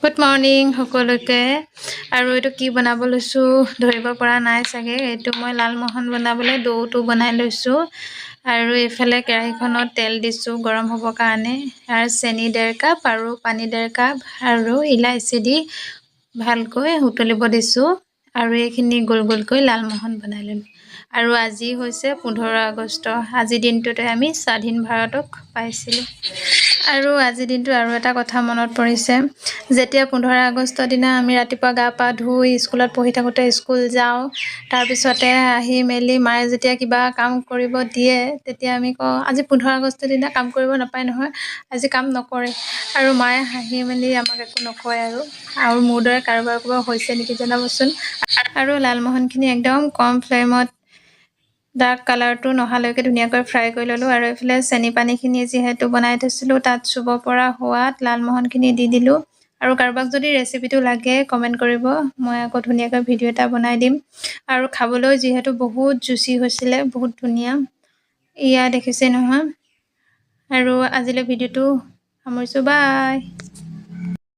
Good morning সকলোকে। আৰু এইটো কি বনাব লৈছোঁ ধৰিব পৰা নাই চাগে। এইটো মই লালমোহন বনাবলৈ দৌটো বনাই লৈছোঁ। আৰু এইফালে কেৰাহীখনত তেল দিছোঁ গৰম হ'বৰ কাৰণে। আৰু চেনি 1.5 কাপ আৰু পানী 1.5 কাপ আৰু ইলাচি দি ভালকৈ উতলিব দিছোঁ। আৰু এইখিনি গোল গোলকৈ লালমোহন বনাই ল'লোঁ। আৰু আজি হৈছে 15 আগষ্ট। আজিৰ দিনটোতে আমি স্বাধীন ভাৰতক পাইছিলোঁ। আৰু আজিৰ দিনটো আৰু এটা কথা মনত পৰিছে। যেতিয়া 15 আগষ্টৰ দিনা আমি ৰাতিপুৱা গা পা ধুই স্কুলত পঢ়ি থাকোঁতে স্কুল যাওঁ, তাৰপিছতে আহি মেলি মায়ে যেতিয়া কিবা কাম কৰিব দিয়ে, তেতিয়া আমি কওঁ আজি 15 আগষ্টৰ দিনা কাম কৰিব নাপায় নহয়, আজি কাম নকৰে। আৰু মায়ে হাঁহি মেলি আমাক একো নকয়। আৰু মোৰ দৰে কাৰোবাৰ হৈছে নেকি জনাবচোন। আৰু লালমোহনখিনি একদম কম ফ্লেমত ডাৰ্ক কালাৰটো নহালৈকে ধুনীয়াকৈ ফ্ৰাই কৰি ল'লোঁ। আৰু এইফালে চেনি পানীখিনি যিহেতু বনাই থৈছিলোঁ, তাত চুব পৰা হোৱাত লালমোহনখিনি দি দিলোঁ। আৰু কাৰোবাক যদি ৰেচিপিটো লাগে কমেণ্ট কৰিব, মই আকৌ ধুনীয়াকৈ ভিডিঅ' এটা বনাই দিম। আৰু খাবলৈ যিহেতু বহুত জুচি হৈছিলে, বহুত ধুনীয়া। এয়া দেখিছে নহয়। আৰু আজিলৈ ভিডিঅ'টো সামৰিছোঁ, বাই।